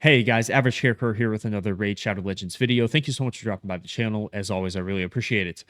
Hey guys, Average Scarecrow here with another Raid Shadow Legends video. Thank you so much for dropping by the channel. As always, I really appreciate it.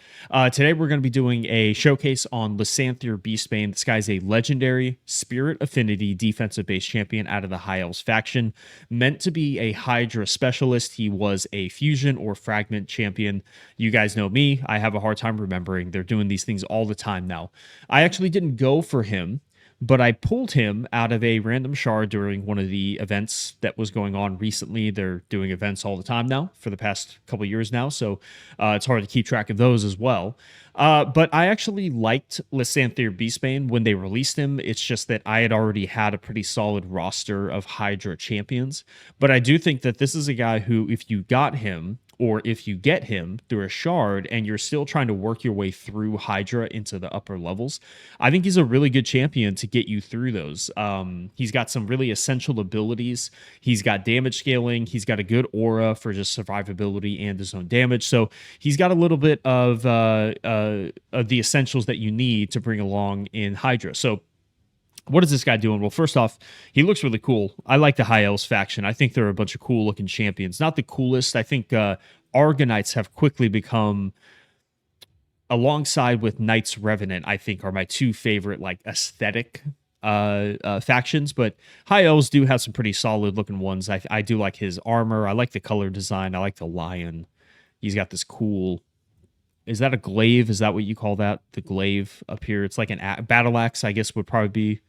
Today we're going to be doing a showcase on Lysanthir Beastbane. This guy's a legendary Spirit Affinity defensive base champion out of the High Elves faction. Meant to be a Hydra specialist, he was a fusion or fragment champion. You guys know me. I have a hard time remembering. They're doing these things all the time now. I actually didn't go for him, but I pulled him out of a random shard during one of the events that was going on recently. They're doing events all the time now for the past couple years now, so it's hard to keep track of those as well. But I actually liked Lysanthir Beastbane when they released him. It's just that I had already had a pretty solid roster of Hydra champions. But I do think that this is a guy who, if you got him, or if you get him through a shard and you're still trying to work your way through Hydra into the upper levels, I think he's a really good champion to get you through those. He's got some really essential abilities. He's got damage scaling. He's got a good aura for just survivability and his own damage. So he's got a little bit of the essentials that you need to bring along in Hydra. So what is this guy doing? Well, first off, he looks really cool. I like the High Elves faction. I think they're a bunch of cool looking champions. Not the coolest. I think Argonauts have quickly become, alongside with Knights Revenant, I think are my two favorite like aesthetic factions. But High Elves do have some pretty solid looking ones. I do like his armor. I like the color design. I like the lion. He's got this cool... Is that a glaive? Is that what you call that? The glaive up here? It's like a battle axe, I guess would probably be...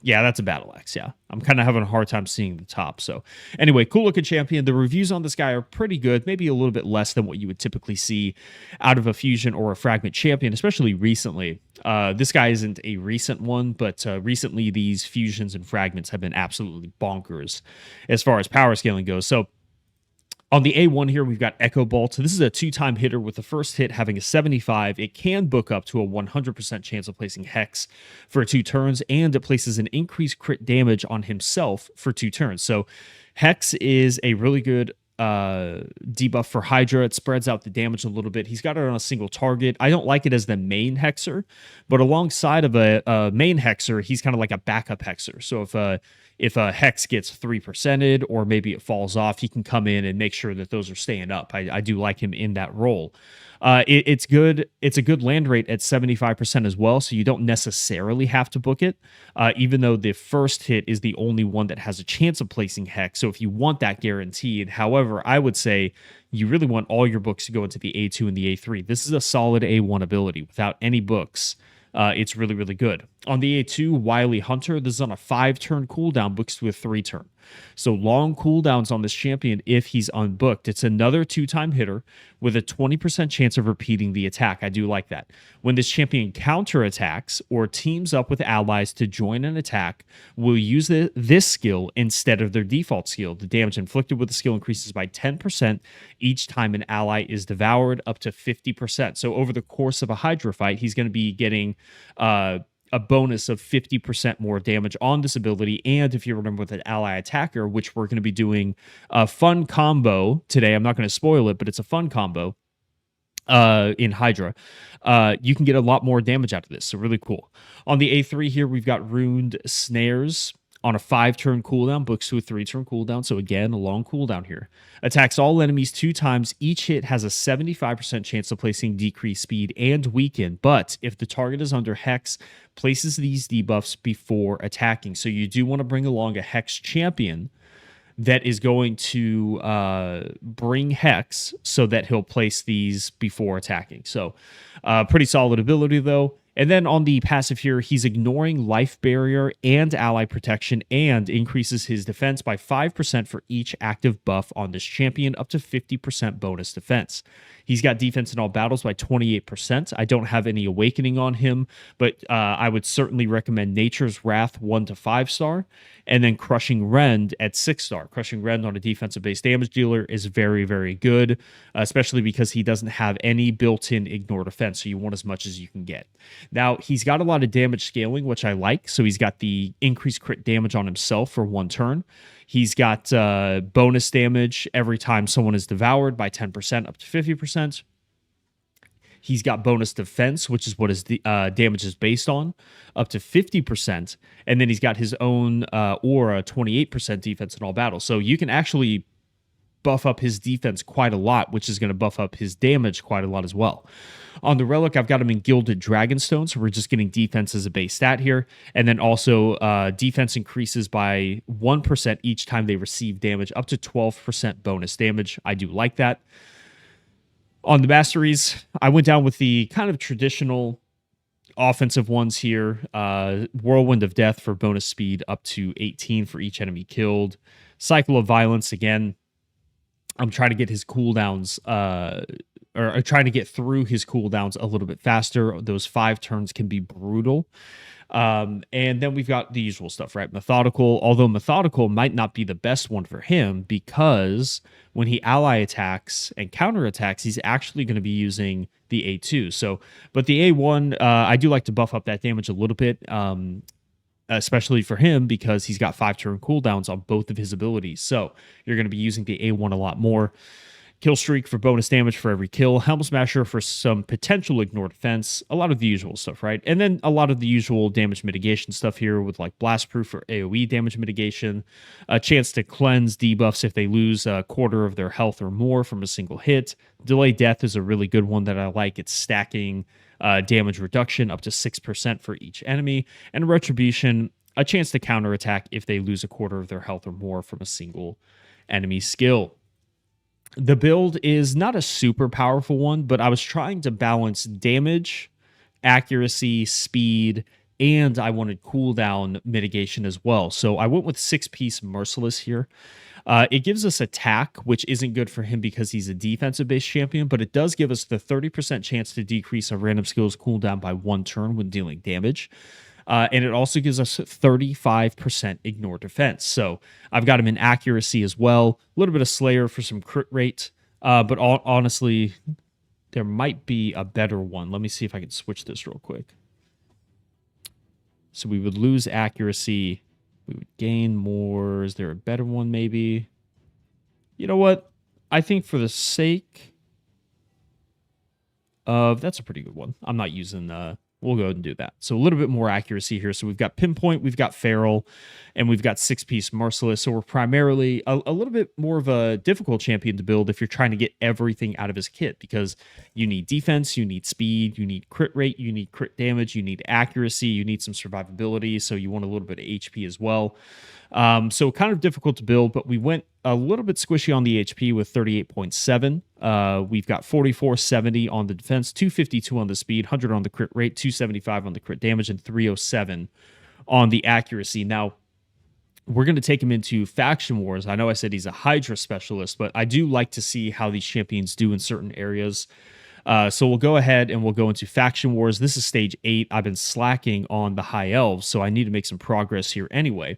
Yeah, that's a battle axe, yeah. I'm kind of having a hard time seeing the top. So anyway, cool looking champion. The reviews on this guy are pretty good, maybe a little bit less than what you would typically see out of a fusion or a fragment champion, especially recently. This guy isn't a recent one, but recently these fusions and fragments have been absolutely bonkers as far as power scaling goes. So on the A1 here, we've got Echo Bolt. So this is a 2-time hitter with the first hit having a 75. It can book up to a 100% chance of placing Hex for 2 turns, and it places an increased crit damage on himself for 2 turns. So Hex is a really good debuff for Hydra. It spreads out the damage a little bit. He's got it on a single target. I don't like it as the main hexer, but alongside of a main hexer, he's kind of like a backup hexer. So if a hex gets 3%ed or maybe it falls off, he can come in and make sure that those are staying up. I do like him in that role. It's good. It's a good land rate at 75% as well, so you don't necessarily have to book it, even though the first hit is the only one that has a chance of placing Hex. So if you want that guaranteed, however, I would say you really want all your books to go into the A2 and the A3. This is a solid A1 ability without any books. It's really, really good. On the A2, Wily Hunter, this is on a 5-turn cooldown, books to a 3-turn. So long cooldowns on this champion if he's unbooked. It's another 2-time hitter with a 20% chance of repeating the attack. I do like that. When this champion counterattacks or teams up with allies to join an attack, we'll use this skill instead of their default skill. The damage inflicted with the skill increases by 10% each time an ally is devoured, up to 50%. So over the course of a Hydra fight, he's going to be getting a bonus of 50% more damage on this ability. And if you remember with an ally attacker, which we're going to be doing a fun combo today, I'm not going to spoil it, but it's a fun combo in Hydra, you can get a lot more damage out of this. So really cool. On the A3 here, we've got Ruined Snares. On a 5-turn cooldown, books to a 3-turn cooldown. So again, a long cooldown here. Attacks all enemies 2 times. Each hit has a 75% chance of placing decreased speed and weaken. But if the target is under Hex, places these debuffs before attacking. So you do want to bring along a Hex champion that is going to bring Hex so that he'll place these before attacking. So pretty solid ability though. And then on the passive here, he's ignoring life barrier and ally protection and increases his defense by 5% for each active buff on this champion, up to 50% bonus defense. He's got defense in all battles by 28%. I don't have any awakening on him, but I would certainly recommend Nature's Wrath 1 to 5-star, and then Crushing Rend at 6-star. Crushing Rend on a defensive-based damage dealer is very, very good, especially because he doesn't have any built-in ignore defense, so you want as much as you can get. Now, he's got a lot of damage scaling, which I like, so he's got the increased crit damage on himself for 1 turn. He's got bonus damage every time someone is devoured by 10%, up to 50%. He's got bonus defense, which is what his damage is based on, up to 50%. And then he's got his own aura, 28% defense in all battles. So you can actually buff up his defense quite a lot, which is going to buff up his damage quite a lot as well. On the Relic, I've got him in Gilded Dragonstone, so we're just getting defense as a base stat here. And then also defense increases by 1% each time they receive damage, up to 12% bonus damage. I do like that. On the Masteries, I went down with the kind of traditional offensive ones here. Whirlwind of Death for bonus speed, up to 18 for each enemy killed. Cycle of Violence, again, I'm trying to get his cooldowns, or trying to get through his cooldowns a little bit faster. Those 5 turns can be brutal. And then we've got the usual stuff, right? Methodical, although Methodical might not be the best one for him because when he ally attacks and counter attacks, he's actually going to be using the A2. So, but the A1, I do like to buff up that damage a little bit, especially for him because he's got 5-turn cooldowns on both of his abilities. So you're going to be using the A1 a lot more. Kill Streak for bonus damage for every kill. Helm Smasher for some potential ignore defense. A lot of the usual stuff, right? And then a lot of the usual damage mitigation stuff here with like Blast Proof for AoE damage mitigation. A chance to cleanse debuffs if they lose a quarter of their health or more from a single hit. Delay Death is a really good one that I like. It's stacking damage reduction up to 6% for each enemy. And Retribution, a chance to counterattack if they lose a quarter of their health or more from a single enemy skill. The build is not a super powerful one, but I was trying to balance damage, accuracy, speed, and I wanted cooldown mitigation as well. So I went with 6-piece Merciless here. It gives us attack, which isn't good for him because he's a defensive-based champion, but it does give us the 30% chance to decrease a random skill's cooldown by 1 turn when dealing damage. And it also gives us 35% ignore defense. So I've got him in accuracy as well. A little bit of Slayer for some crit rate. But honestly, there might be a better one. Let me see if I can switch this real quick. So we would lose accuracy. We would gain more. Is there a better one maybe? You know what? I think for the sake of... That's a pretty good one. I'm not using... We'll go ahead and do that. So a little bit more accuracy here. So we've got Pinpoint, we've got Feral, and we've got 6-piece Merciless. So we're primarily a little bit more of a difficult champion to build if you're trying to get everything out of his kit, because you need defense, you need speed, you need crit rate, you need crit damage, you need accuracy, you need some survivability. So you want a little bit of HP as well. So kind of difficult to build, but we went a little bit squishy on the HP with 38.7. We've got 4470 on the defense, 252 on the speed, 100 on the crit rate, 275 on the crit damage, and 307 on the accuracy. Now, we're going to take him into Faction Wars. I know I said he's a Hydra specialist, but I do like to see how these champions do in certain areas. So we'll go ahead and we'll go into Faction Wars. This is stage 8. I've been slacking on the High Elves, so I need to make some progress here anyway.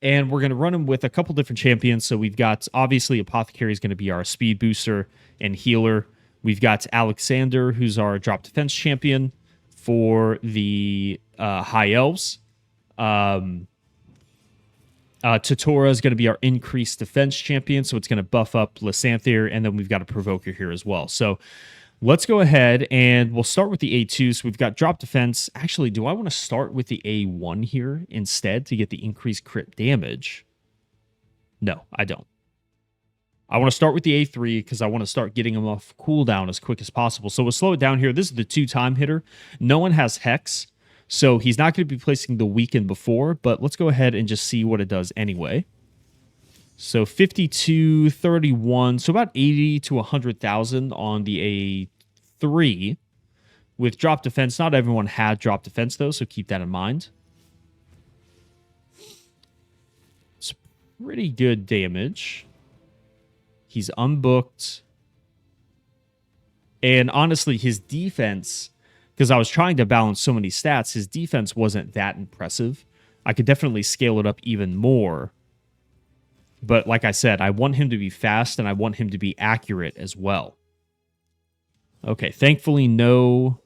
And we're going to run him with a couple different champions. So we've got, obviously, Apothecary is going to be our speed booster and healer. We've got Alexander, who's our drop defense champion for the High Elves. Tatora is going to be our increased defense champion, so it's going to buff up Lysanthir, and then we've got a Provoker here as well. So let's go ahead and we'll start with the A2. So we've got drop defense. Actually, do I want to start with the A1 here instead to get the increased crit damage? No, I don't. I want to start with the A3 because I want to start getting him off cooldown as quick as possible. So we'll slow it down here. This is the 2-time hitter. No one has Hex, so he's not going to be placing the weaken before, but let's go ahead and just see what it does anyway. So 52, 31, so about 80 to 100,000 on the A3 with drop defense. Not everyone had drop defense, though, so keep that in mind. It's pretty good damage. He's unbooked. And honestly, his defense, because I was trying to balance so many stats, his defense wasn't that impressive. I could definitely scale it up even more. But like I said, I want him to be fast and I want him to be accurate as well. Okay, thankfully no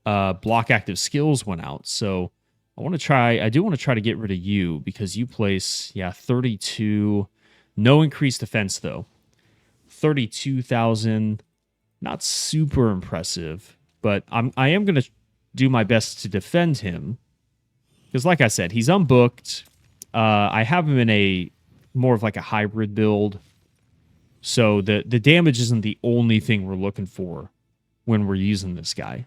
block active skills went out. So I do want to try to get rid of you because you place, 32. No increased defense though. 32,000. Not super impressive, but I am going to do my best to defend him. Because like I said, he's unbooked. I have him in a more of like a hybrid build. So the damage isn't the only thing we're looking for when we're using this guy.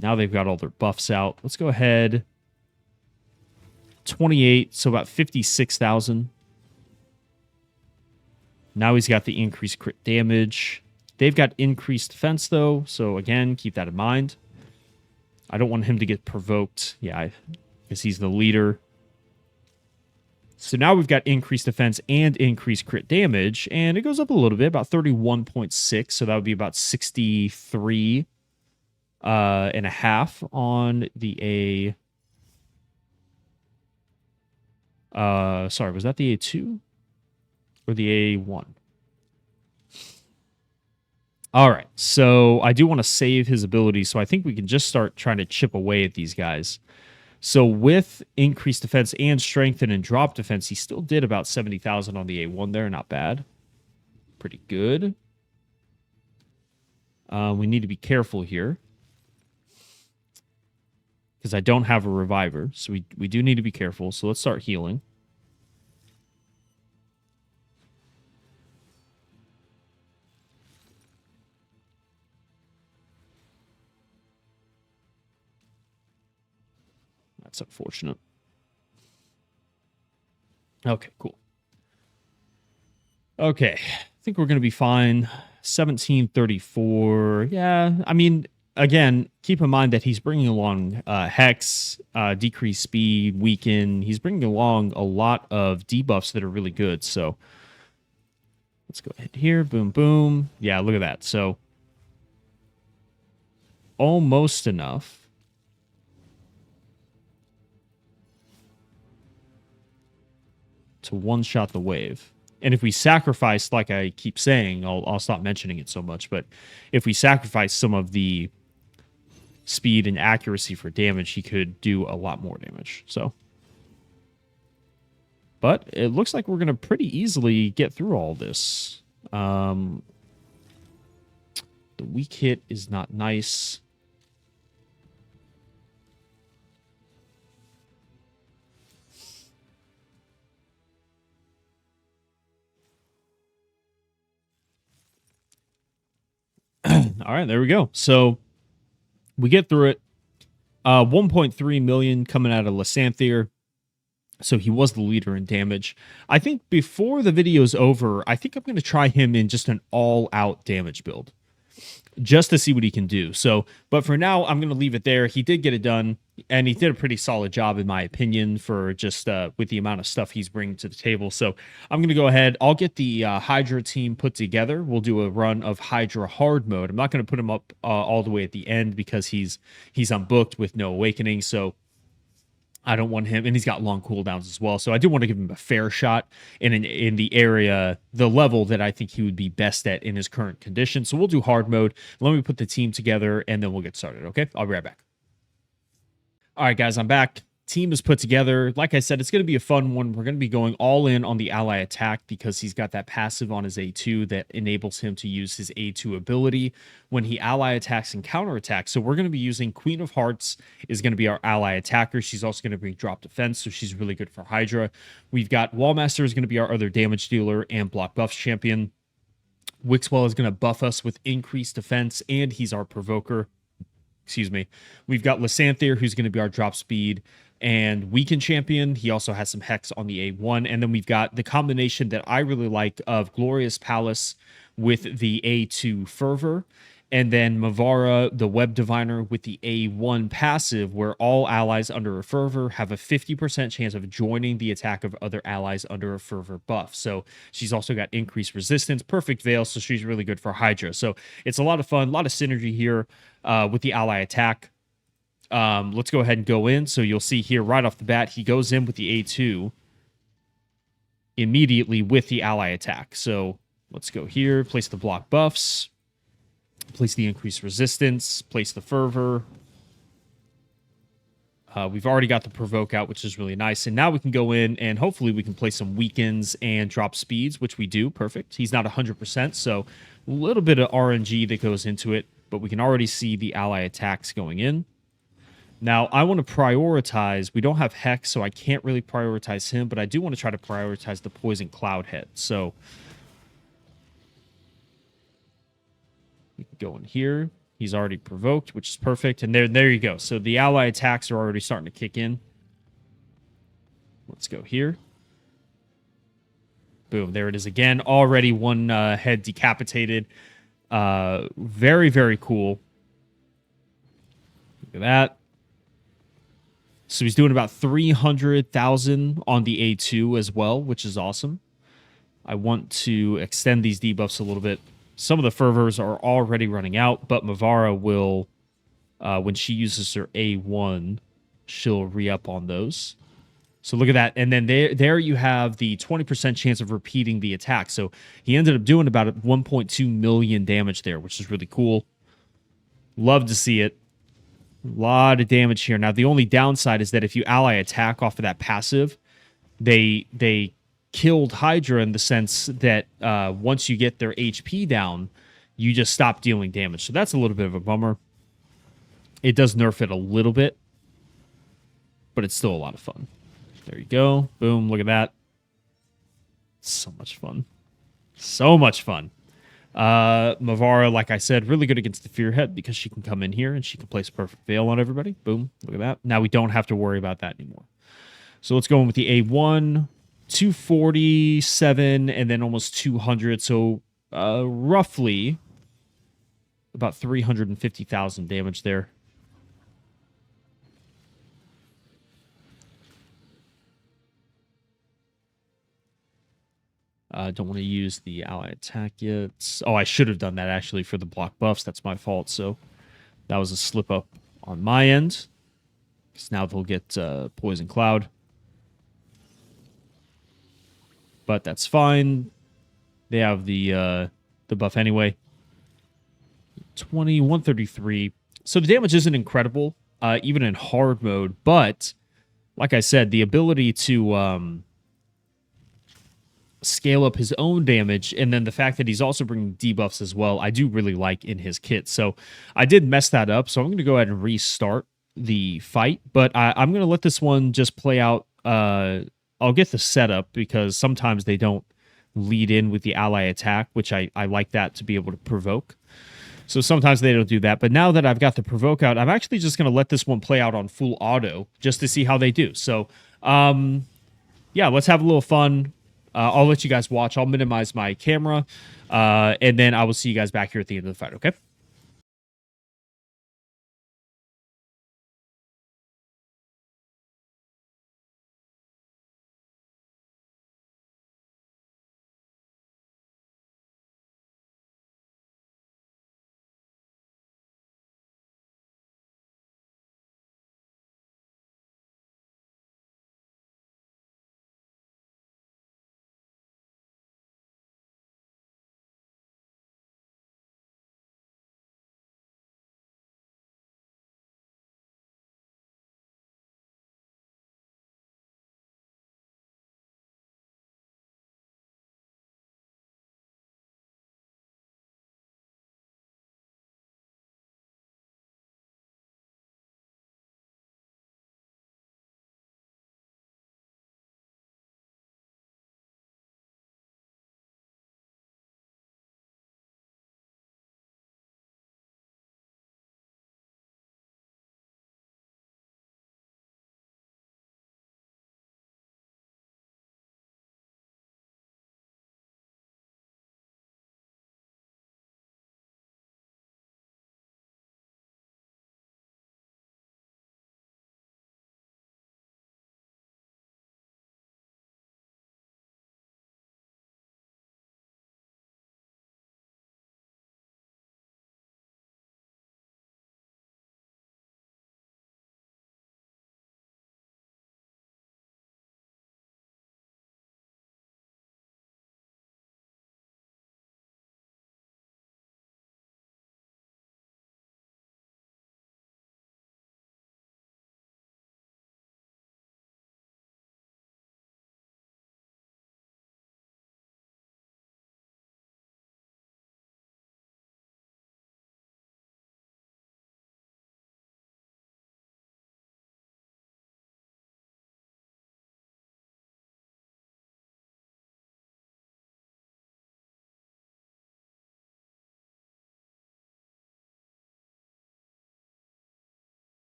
Now they've got all their buffs out. Let's go ahead. 28, so about 56,000. Now he's got the increased crit damage. They've got increased defense, though, so again, keep that in mind. I don't want him to get provoked. Yeah, because he's the leader. So now we've got increased defense and increased crit damage, and it goes up a little bit, about 31.6, so that would be about 63 and a half on the A. Sorry, was that the A2 or the A1? All right, so I do want to save his ability, so I think we can just start trying to chip away at these guys. So with increased defense and strengthen and drop defense, he still did about 70,000 on the A1 there. Not bad. Pretty good. We need to be careful here, because I don't have a reviver, so we do need to be careful. So let's start healing. That's unfortunate. Okay, cool. Okay, I think we're going to be fine. 1734. Yeah, I mean, again, keep in mind that he's bringing along Hex, decreased speed, weaken. He's bringing along a lot of debuffs that are really good. So let's go ahead here. Boom, boom. Yeah, look at that. So almost enough. To one-shot the wave. And if we sacrifice, like I keep saying, I'll stop mentioning it so much, but if we sacrifice some of the speed and accuracy for damage, he could do a lot more damage. So, but it looks like we're going to pretty easily get through all this. The weak hit is not nice. All right, there we go. So we get through it. 1.3 million coming out of Lysanthir. So he was the leader in damage. I think before the video's over, I think I'm going to try him in just an all-out damage build, just to see what he can do. So, but for now, I'm going to leave it there. He did get it done, and he did a pretty solid job, in my opinion, for just with the amount of stuff he's bringing to the table. So I'm going to go ahead. I'll get the Hydra team put together. We'll do a run of Hydra hard mode. I'm not going to put him up all the way at the end because he's unbooked with no awakening. So I don't want him, and he's got long cooldowns as well. So I do want to give him a fair shot in the area, the level that I think he would be best at in his current condition. So we'll do hard mode. Let me put the team together, and then we'll get started, okay? I'll be right back. All right, guys, I'm back. Team is put together. Like I said, it's going to be a fun one. We're going to be going all in on the ally attack because he's got that passive on his A2 that enables him to use his A2 ability when he ally attacks and counterattacks. So we're going to be using Queen of Hearts is going to be our ally attacker. She's also going to bring drop defense, so she's really good for Hydra. We've got Wallmaster is going to be our other damage dealer and block buffs champion. Wixwell is going to buff us with increased defense, and he's our provoker. Excuse me. We've got Lysanthir, who's going to be our drop speed and weaken champion. He also has some Hex on the A1. And then we've got the combination that I really like of Glorious Palace with the A2 Fervor. And then Mavara, the Web Diviner, with the A1 passive, where all allies under a Fervor have a 50% chance of joining the attack of other allies under a Fervor buff. So she's also got increased resistance, perfect veil, so she's really good for Hydra. So it's a lot of fun, a lot of synergy here with the ally attack. Let's go ahead and go in. So you'll see here right off the bat, he goes in with the A2 immediately with the ally attack. So let's go here, place the block buffs. Place the increased resistance. Place the fervor. We've already got the provoke out, which is really nice. And now we can go in and hopefully we can play some weakens and drop speeds, which we do. Perfect. He's not 100%, so a little bit of RNG that goes into it, but we can already see the ally attacks going in. Now, I want to prioritize. We don't have Hex, so I can't really prioritize him, but I do want to try to prioritize the Poison Cloud Head. So we can go in here. He's already provoked, which is perfect. And there you go. So the ally attacks are already starting to kick in. Let's go here. Boom. There it is again. Already one head decapitated. Very, very cool. Look at that. So he's doing about 300,000 on the A2 as well, which is awesome. I want to extend these debuffs a little bit. Some of the fervors are already running out, but Mavara will, when she uses her A1, she'll re-up on those. So look at that. And then there you have the 20% chance of repeating the attack. So he ended up doing about 1.2 million damage there, which is really cool. Love to see it. A lot of damage here. Now, the only downside is that if you ally attack off of that passive, they killed Hydra in the sense that once you get their HP down, you just stop dealing damage. So that's a little bit of a bummer. It does nerf it a little bit, but it's still a lot of fun. There you go. Boom. Look at that. So much fun. So much fun. Mavara, like I said, really good against the Fearhead because she can come in here and she can place Perfect Veil on everybody. Boom. Look at that. Now we don't have to worry about that anymore. So let's go in with the A1. 247 and then almost 200. So roughly about 350,000 damage there. Don't want to use the ally attack yet. Oh, I should have done that actually for the block buffs. That's my fault. So that was a slip up on my end. Because now they'll get Poison Cloud. But that's fine. They have the buff anyway. 133. So the damage isn't incredible, even in hard mode. But like I said, the ability to scale up his own damage, and then the fact that he's also bringing debuffs as well, I do really like in his kit. So I did mess that up. So I'm going to go ahead and restart the fight. But I'm going to let this one just play out. I'll get the setup because sometimes they don't lead in with the ally attack, which I like that to be able to provoke. So sometimes they don't do that. But now that I've got the provoke out, I'm actually just going to let this one play out on full auto just to see how they do. So, yeah, let's have a little fun. I'll let you guys watch. I'll minimize my camera, and then I will see you guys back here at the end of the fight, okay?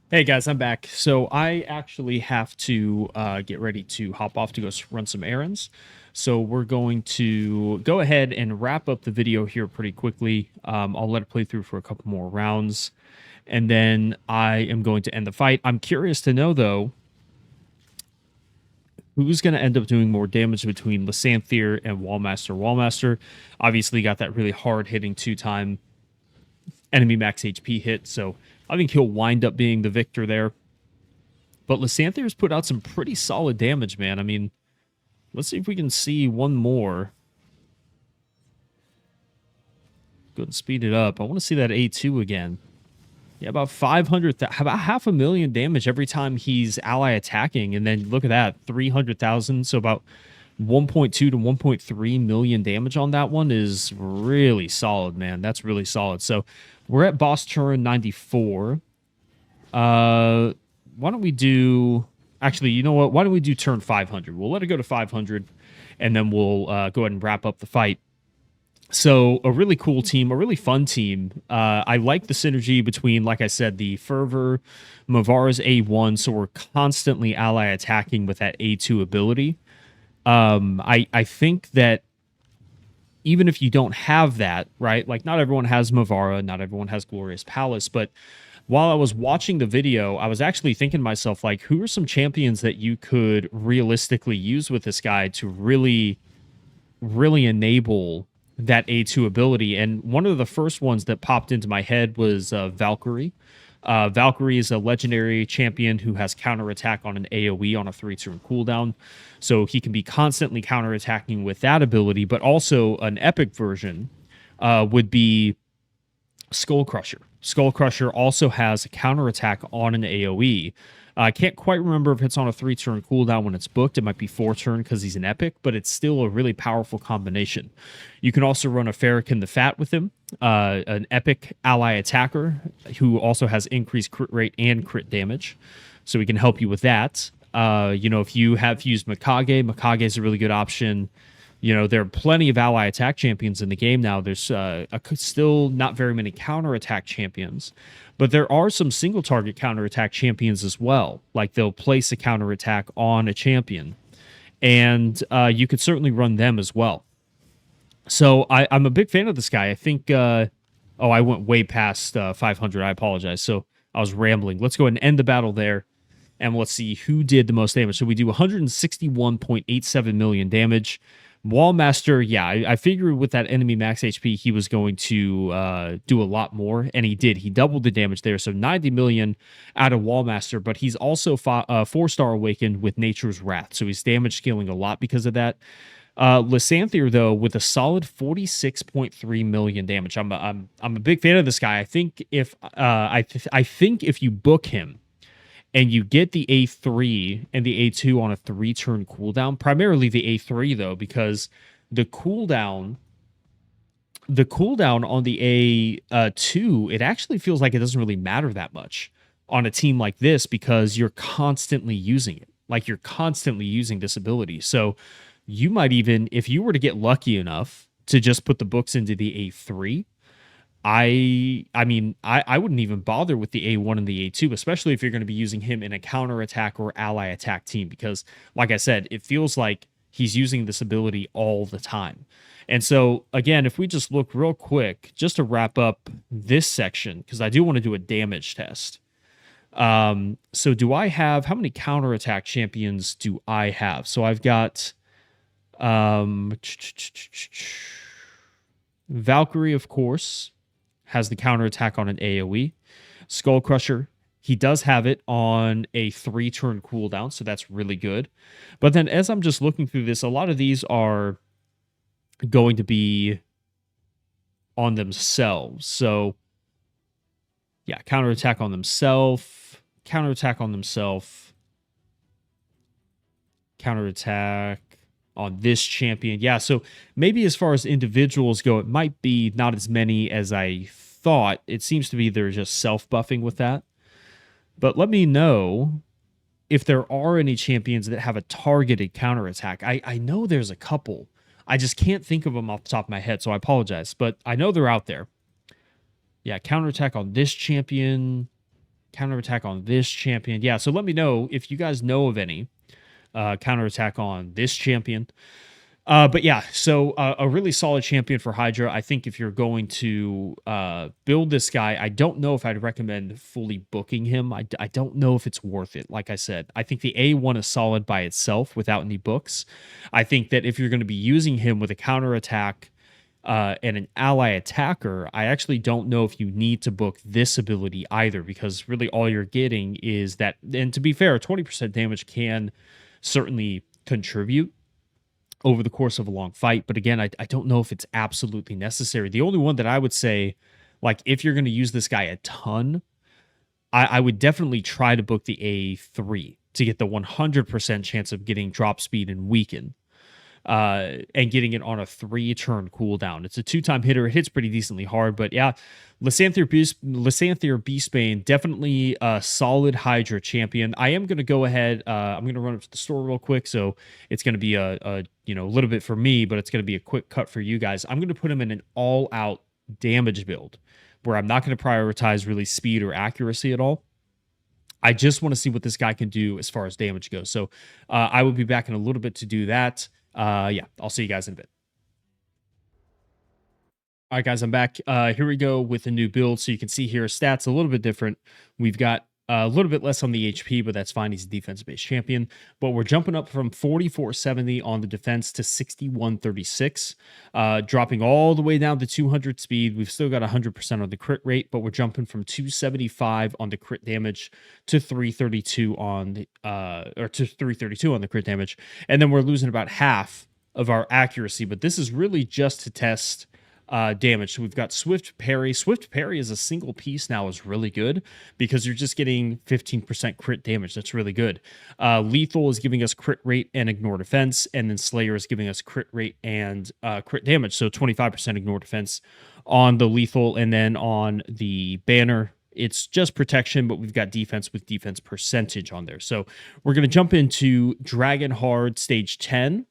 Hey guys, I'm back. So I actually have to get ready to hop off to go run some errands. So we're going to go ahead and wrap up the video here pretty quickly. I'll let it play through for a couple more rounds, and then I am going to end the fight. I'm curious to know, though, who's going to end up doing more damage between Lysanthir and Wallmaster. Wallmaster obviously got that really hard-hitting two-time enemy max HP hit, so I think he'll wind up being the victor there. But Lysanthir's put out some pretty solid damage, man. I mean, let's see if we can see one more. Go ahead and speed it up. I want to see that A2 again. Yeah, about 500, about 500,000 damage every time he's ally attacking. And then look at that, 300,000. So about 1.2 to 1.3 million damage on that one is really solid, man. That's really solid. So we're at boss turn 94. Why don't we do... Actually, you know what? Why don't we do turn 500? We'll let it go to 500, and then we'll go ahead and wrap up the fight. So a really cool team, a really fun team. I like the synergy between, like I said, the Fervor, Mavara's A1, so we're constantly ally attacking with that A2 ability. I think that even if you don't have that, right? Like, not everyone has Mavara, not everyone has Glorious Palace, but while I was watching the video, I was actually thinking to myself, like, who are some champions that you could realistically use with this guy to really, really enable that A2 ability? And one of the first ones that popped into my head was Valkyrie. Valkyrie is a legendary champion who has counterattack on an AoE on a 3-turn cooldown. So he can be constantly counterattacking with that ability, but also an epic version would be Skull Crusher. Skull Crusher also has a counterattack on an AoE. I can't quite remember if it's on a 3-turn cooldown when it's booked. It might be 4-turn because he's an epic, but it's still a really powerful combination. You can also run a Farrakhan the Fat with him, an epic ally attacker who also has increased crit rate and crit damage. So we can help you with that. If you have used Mikage, Mikage is a really good option. There are plenty of ally attack champions in the game now. There's still not very many counterattack champions, but there are some single target counterattack champions as well. Like, they'll place a counterattack on a champion, and you could certainly run them as well. So I'm a big fan of this guy. I think, I went way past 500. I apologize. So I was rambling. Let's go ahead and end the battle there, and let's see who did the most damage. So we do 161.87 million damage. Wallmaster, yeah, I figured with that enemy max HP, he was going to do a lot more, and he did. He doubled the damage there, so 90 million out of Wallmaster, but he's also 4-star awakened with Nature's Wrath, so he's damage scaling a lot because of that. Lysanthir, though, with a solid 46.3 million damage. I'm a big fan of this guy. I think if I think if you book him, and you get the A3 and the A2 on a 3-turn cooldown, primarily the A3, though, because the cooldown on the A2, it actually feels like it doesn't really matter that much on a team like this because you're constantly using it. Like, you're constantly using this ability. So you might even, if you were to get lucky enough to just put the books into the A3, I wouldn't even bother with the A1 and the A2, especially if you're going to be using him in a counterattack or ally attack team, because, like I said, it feels like he's using this ability all the time. And so, again, if we just look real quick, just to wrap up this section, because I do want to do a damage test. So do I have, how many counterattack champions do I have? So I've got Valkyrie, of course, has the counterattack on an AoE. Skull Crusher, he does have it on a 3-turn cooldown, so that's really good. But then as I'm just looking through this, a lot of these are going to be on themselves. So, yeah, counterattack on themselves, counterattack on themselves, counterattack on this champion. Yeah, so maybe as far as individuals go, it might be not as many as I thought. It seems to be they're just self-buffing with that. But let me know if there are any champions that have a targeted counterattack. I know there's a couple. I just can't think of them off the top of my head, so I apologize. But I know they're out there. Yeah, counterattack on this champion. counterattack on this champion. Yeah, so let me know if you guys know of any counterattack on this champion. But yeah, so a really solid champion for Hydra. I think if you're going to build this guy, I don't know if I'd recommend fully booking him. I don't know if it's worth it. Like I said, I think the A1 is solid by itself without any books. I think that if you're going to be using him with a counterattack and an ally attacker, I actually don't know if you need to book this ability either, because really all you're getting is that, and to be fair, 20% damage can certainly contribute over the course of a long fight. But again, I don't know if it's absolutely necessary. The only one that I would say, like, if you're going to use this guy a ton, I would definitely try to book the A3 to get the 100% chance of getting drop speed and weaken. And getting it on a 3-turn cooldown. It's a 2-time hitter. It hits pretty decently hard, but yeah, Lysanthir Beastbane, definitely a solid Hydra champion. I am going to go ahead. I'm going to run up to the store real quick, so it's going to be a little bit for me, but it's going to be a quick cut for you guys. I'm going to put him in an all-out damage build where I'm not going to prioritize really speed or accuracy at all. I just want to see what this guy can do as far as damage goes. So I will be back in a little bit to do that. Yeah, I'll see you guys in a bit. All right, guys, I'm back. Here we go with a new build. So you can see here, stats a little bit different. We've got a little bit less on the HP, but that's fine. He's a defense-based champion. But we're jumping up from 4470 on the defense to 6136, dropping all the way down to 200 speed. We've still got 100% on the crit rate, but we're jumping from 275 on the crit damage to 332 on the to 332 on the crit damage, and then we're losing about half of our accuracy. But this is really just to test damage. So we've got Swift Parry. Swift Parry as a single piece now is really good because you're just getting 15% crit damage. That's really good. Lethal is giving us crit rate and ignore defense, and then Slayer is giving us crit rate and crit damage. So 25% ignore defense on the lethal, and then on the banner, it's just protection, but we've got defense with defense percentage on there. So we're going to jump into Dragon Hard Stage 10.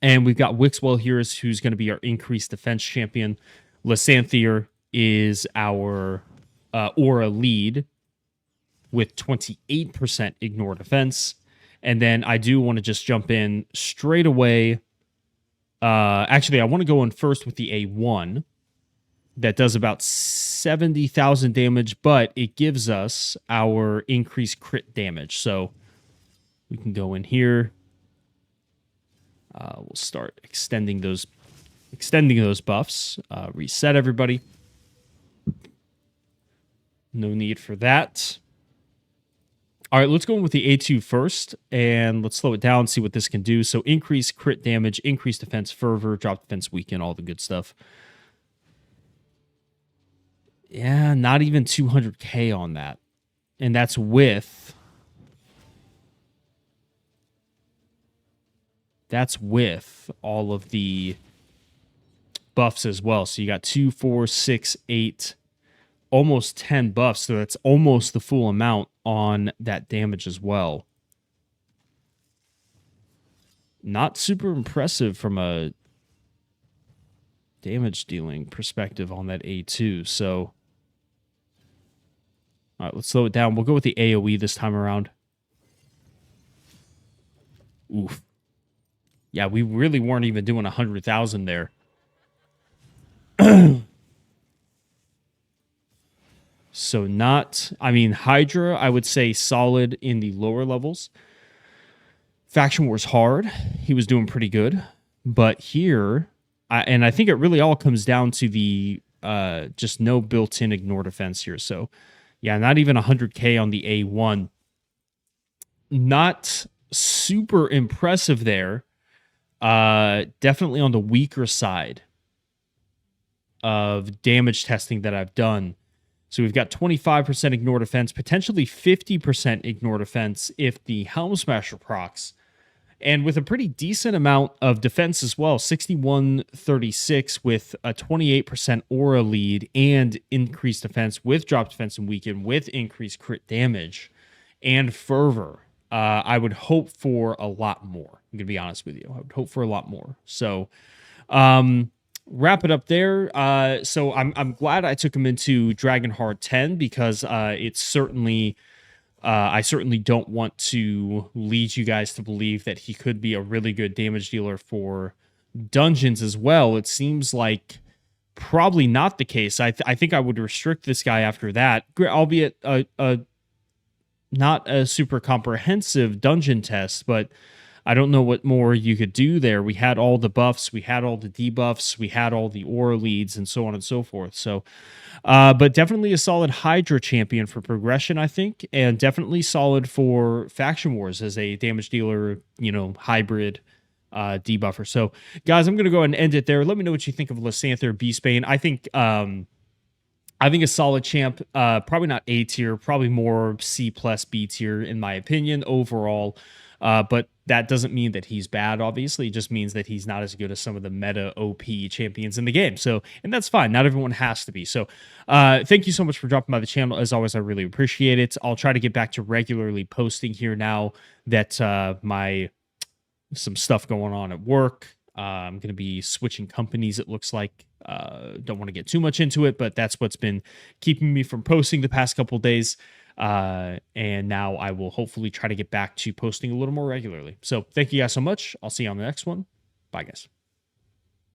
And we've got Wixwell here, who's going to be our increased defense champion. Lysanthir is our aura lead with 28% ignore defense. And then I do want to just jump in straight away. Actually, I want to go in first with the A1. That does about 70,000 damage, but it gives us our increased crit damage. So we can go in here. We'll start extending those buffs. Reset everybody. No need for that. All right, let's go in with the A2 first, and let's slow it down, see what this can do. So increase crit damage, increase defense fervor, drop defense weaken, all the good stuff. Yeah, not even 200k on that. And that's with... That's with all of the buffs as well. So you got 2, 4, 6, 8, almost 10 buffs. So that's almost the full amount on that damage as well. Not super impressive from a damage dealing perspective on that A2. So, all right, let's slow it down. We'll go with the AoE this time around. Oof. Yeah, we really weren't even doing 100,000 there. So not, I mean, Hydra, I would say solid in the lower levels. Faction Wars hard. He was doing pretty good. But here, and I think it really all comes down to the just no built-in ignore defense here. So yeah, not even 100k on the A1. Not super impressive there. Definitely on the weaker side of damage testing that I've done. So we've got 25% ignore defense, potentially 50% ignore defense if the Helm Smasher procs, and with a pretty decent amount of defense as well, 6136 with a 28% aura lead and increased defense with drop defense and weaken with increased crit damage and fervor. I would hope for a lot more. I'm going to be honest with you. I would hope for a lot more. So wrap it up there. So I'm glad I took him into Dragonheart 10 because it's certainly I certainly don't want to lead you guys to believe that he could be a really good damage dealer for dungeons as well. It seems like probably not the case. I think I would restrict this guy after that, albeit a not a super comprehensive dungeon test, but I don't know what more you could do there. We had all the buffs, we had all the debuffs, we had all the aura leads, and so on and so forth. So, but definitely a solid Hydra champion for progression, I think, and definitely solid for faction wars as a damage dealer, hybrid debuffer. So, guys, I'm going to go ahead and end it there. Let me know what you think of Lysanthir Beastbane. I think a solid champ, probably not A tier, probably more C plus B tier in my opinion overall. But that doesn't mean that he's bad, obviously. It just means that he's not as good as some of the meta OP champions in the game. So, and that's fine. Not everyone has to be. So, thank you so much for dropping by the channel. As always, I really appreciate it. I'll try to get back to regularly posting here now that some stuff going on at work. I'm going to be switching companies, it looks like. Don't want to get too much into it, but that's what's been keeping me from posting the past couple days. And now I will hopefully try to get back to posting a little more regularly. So thank you guys so much. I'll see you on the next one. Bye, guys.